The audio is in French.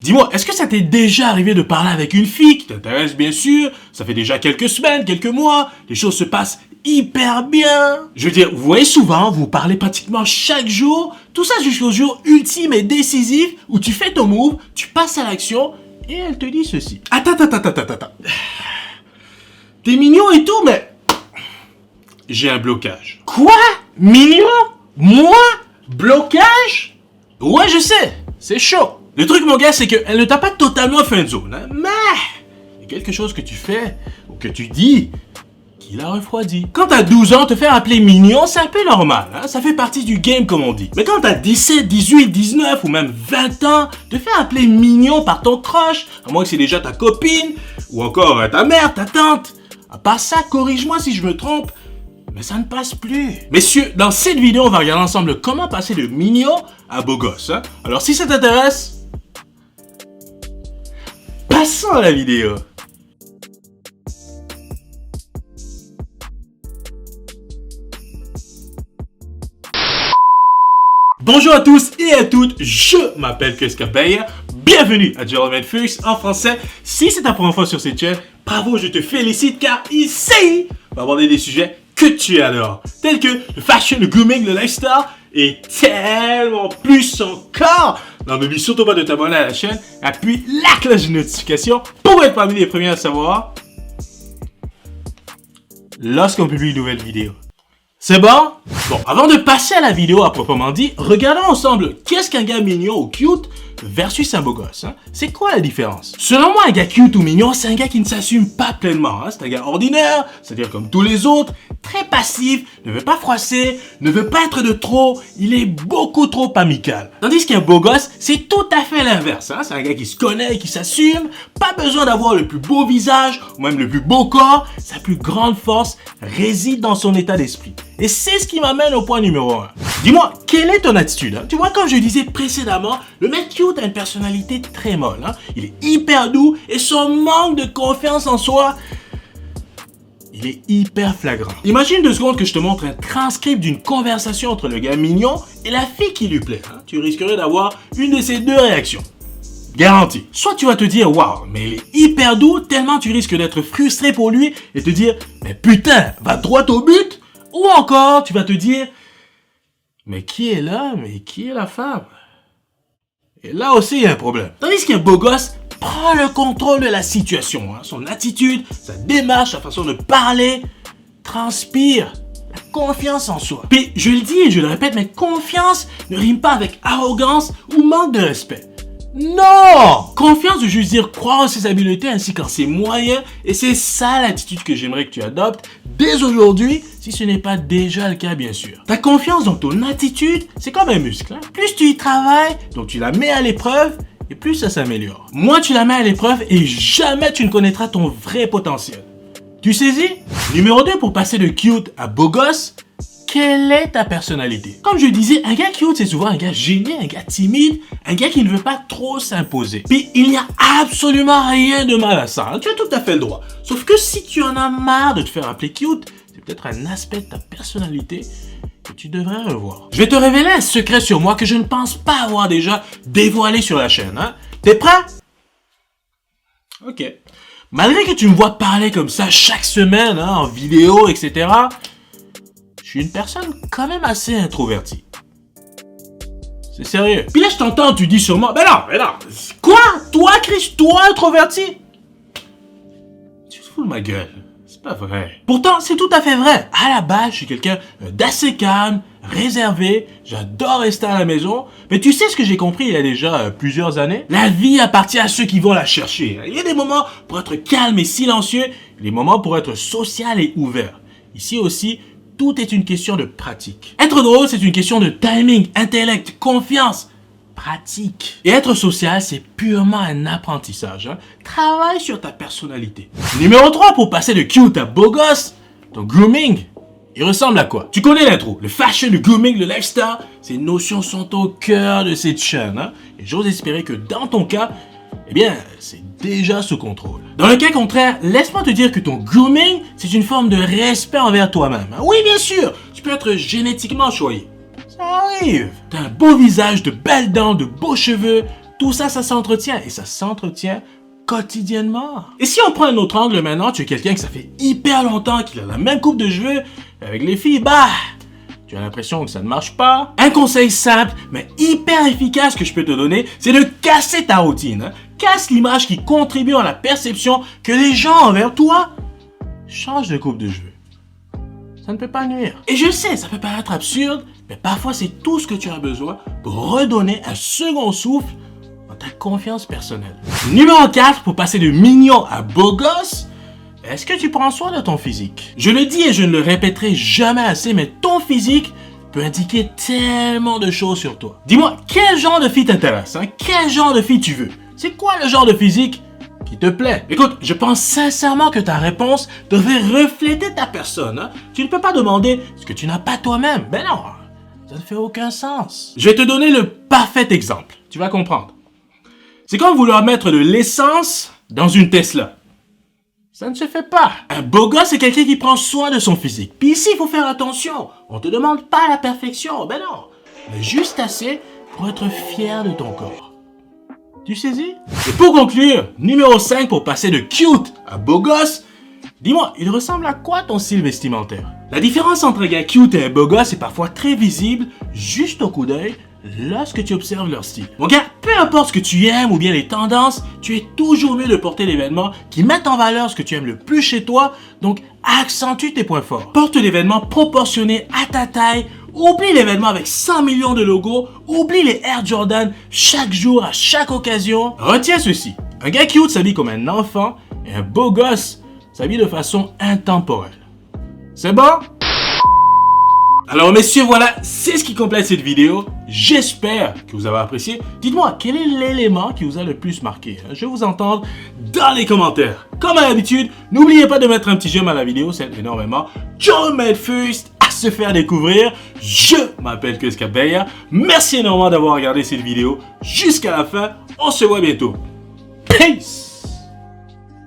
Dis-moi, est-ce que ça t'est déjà arrivé de parler avec une fille qui t'intéresse bien sûr? Ça fait déjà quelques semaines, quelques mois, les choses se passent hyper bien. Je veux dire, vous voyez souvent, vous parlez pratiquement chaque jour, tout ça jusqu'au jour ultime et décisif où tu fais ton move, tu passes à l'action et elle te dit ceci. Attends. T'es mignon et tout, mais j'ai un blocage. Quoi? Mignon? Moi? Blocage? Ouais, je sais, c'est chaud. Le truc, mon gars, c'est qu'elle ne t'a pas totalement friendzone, hein, mais il y a quelque chose que tu fais ou que tu dis qui la refroidit. Quand t'as 12 ans, te faire appeler mignon, c'est un peu normal, hein, ça fait partie du game comme on dit. Mais quand t'as 17, 18, 19 ou même 20 ans, te faire appeler mignon par ton crush, à moins que c'est déjà ta copine ou encore ta mère, ta tante, à part ça, corrige-moi si je me trompe, mais ça ne passe plus. Messieurs, dans cette vidéo, on va regarder ensemble comment passer de mignon à beau gosse. Hein? Alors si ça t'intéresse, passons à la vidéo. Bonjour à tous et à toutes, je m'appelle Chris Capella. Bienvenue à Gentleman First en français. Si c'est ta première fois sur cette chaîne, bravo, je te félicite car ici, on va aborder des sujets que tu adores, tels que le fashion, le grooming, le lifestyle et tellement plus encore. Non, n'oublie surtout pas de t'abonner à la chaîne, appuie la cloche de notification pour être parmi les premiers à savoir lorsqu'on publie une nouvelle vidéo. C'est bon? Bon, avant de passer à la vidéo à proprement dit, regardons ensemble qu'est-ce qu'un gars mignon ou cute versus un beau gosse. Hein? C'est quoi la différence? Selon moi, un gars cute ou mignon, c'est un gars qui ne s'assume pas pleinement. Hein? C'est un gars ordinaire, c'est-à-dire comme tous les autres, très passif, ne veut pas froisser, ne veut pas être de trop, il est beaucoup trop amical. Tandis qu'un beau gosse, c'est tout à fait l'inverse. Hein? C'est un gars qui se connaît et qui s'assume, pas besoin d'avoir le plus beau visage ou même le plus beau corps, sa plus grande force réside dans son état d'esprit. Et c'est ce qui m'amène au point numéro 1. Dis-moi, quelle est ton attitude? Hein? Tu vois, comme je disais précédemment, le mec cute a une personnalité très molle. Hein? Il est hyper doux et son manque de confiance en soi, il est hyper flagrant. Imagine 2 secondes que je te montre un transcript d'une conversation entre le gars mignon et la fille qui lui plaît. Hein? Tu risquerais d'avoir une de ces 2 réactions. Garanti. Soit tu vas te dire, waouh, mais il est hyper doux, tellement tu risques d'être frustré pour lui et te dire, mais putain, va droit au but. Ou encore, tu vas te dire, mais qui est l'homme et qui est la femme? Et là aussi, il y a un problème. Tandis qu'un beau gosse prend le contrôle de la situation. Hein. Son attitude, sa démarche, sa façon de parler, transpire la confiance en soi. Puis, je le dis et je le répète, mais confiance ne rime pas avec arrogance ou manque de respect. Non! Confiance veut juste dire croire en ses habiletés ainsi qu'en ses moyens, et c'est ça l'attitude que j'aimerais que tu adoptes dès aujourd'hui, si ce n'est pas déjà le cas bien sûr. Ta confiance dans ton attitude, c'est comme un muscle. Hein? Plus tu y travailles, donc tu la mets à l'épreuve, et plus ça s'améliore. Moins tu la mets à l'épreuve et jamais tu ne connaîtras ton vrai potentiel. Tu saisis? Numéro 2, pour passer de cute à beau gosse, quelle est ta personnalité? Comme je disais, un gars cute, c'est souvent un gars gêné, un gars timide, un gars qui ne veut pas trop s'imposer. Puis il n'y a absolument rien de mal à ça, hein? Tu as tout à fait le droit. Sauf que si tu en as marre de te faire appeler cute, c'est peut-être un aspect de ta personnalité que tu devrais revoir. Je vais te révéler un secret sur moi que je ne pense pas avoir déjà dévoilé sur la chaîne. Hein? T'es prêt? Ok. Malgré que tu me vois parler comme ça chaque semaine, hein, en vidéo, etc., je suis une personne quand même assez introvertie. C'est sérieux. Puis là, je t'entends, tu dis sûrement, mais non. Quoi? Toi, Chris, toi, introverti? Tu te fous de ma gueule. C'est pas vrai. Pourtant, c'est tout à fait vrai. À la base, je suis quelqu'un d'assez calme, réservé. J'adore rester à la maison. Mais tu sais ce que j'ai compris il y a déjà plusieurs années? La vie appartient à ceux qui vont la chercher. Il y a des moments pour être calme et silencieux, et des moments pour être social et ouvert. Ici aussi, tout est une question de pratique. Être drôle, c'est une question de timing, intellect, confiance, pratique. Et être social, c'est purement un apprentissage. Hein? Travaille sur ta personnalité. Numéro 3, pour passer de cute à beau gosse, ton grooming, il ressemble à quoi? Tu connais l'intro. Le fashion, le grooming, le lifestyle, ces notions sont au cœur de cette chaîne. Hein? Et j'ose espérer que dans ton cas, eh bien, c'est déjà sous contrôle. Dans le cas contraire, laisse-moi te dire que ton grooming, c'est une forme de respect envers toi-même. Oui, bien sûr, tu peux être génétiquement choyé. Ça arrive. T'as un beau visage, de belles dents, de beaux cheveux, tout ça, ça s'entretient et ça s'entretient quotidiennement. Et si on prend un autre angle maintenant, tu es quelqu'un que ça fait hyper longtemps qu'il a la même coupe de cheveux avec les filles, bah, tu as l'impression que ça ne marche pas. Un conseil simple, mais hyper efficace que je peux te donner, c'est de casser ta routine. Hein. Casse l'image qui contribue à la perception que les gens envers toi. Change de coupe de cheveux. Ça ne peut pas nuire. Et je sais, ça peut paraître absurde, mais parfois c'est tout ce que tu as besoin pour redonner un second souffle dans ta confiance personnelle. Numéro 4, pour passer de mignon à beau gosse, est-ce que tu prends soin de ton physique? Je le dis et je ne le répéterai jamais assez, mais ton physique peut indiquer tellement de choses sur toi. Dis-moi, quel genre de fille t'intéresse? Hein? Quel genre de fille tu veux? C'est quoi le genre de physique qui te plaît? Écoute, je pense sincèrement que ta réponse devrait refléter ta personne. Hein? Tu ne peux pas demander ce que tu n'as pas toi-même. Ben non, ça ne fait aucun sens. Je vais te donner le parfait exemple. Tu vas comprendre. C'est comme vouloir mettre de l'essence dans une Tesla. Ça ne se fait pas. Un beau gosse, c'est quelqu'un qui prend soin de son physique. Puis ici, il faut faire attention. On te demande pas la perfection, ben non. Mais juste assez pour être fier de ton corps. Tu saisis? Et pour conclure, numéro 5 pour passer de cute à beau gosse, dis-moi, il ressemble à quoi ton style vestimentaire? La différence entre un gars cute et un beau gosse est parfois très visible, juste au coup d'œil, lorsque tu observes leur style. Mon gars, peu importe ce que tu aimes ou bien les tendances, tu es toujours mieux de porter les vêtements qui mettent en valeur ce que tu aimes le plus chez toi, donc accentue tes points forts. Porte les vêtements proportionnés à ta taille, oublie les vêtements avec 100 millions de logos, oublie les Air Jordan chaque jour, à chaque occasion. Retiens ceci, un gars cute s'habille comme un enfant et un beau gosse s'habille de façon intemporelle. C'est bon? Alors messieurs, voilà, c'est ce qui complète cette vidéo. J'espère que vous avez apprécié. Dites-moi, quel est l'élément qui vous a le plus marqué? Je veux vous entendre dans les commentaires. Comme à l'habitude, n'oubliez pas de mettre un petit j'aime à la vidéo, c'est énormément. John Medfust à se faire découvrir. Je m'appelle Chris Kabeya. Merci énormément d'avoir regardé cette vidéo jusqu'à la fin. On se voit bientôt. Peace!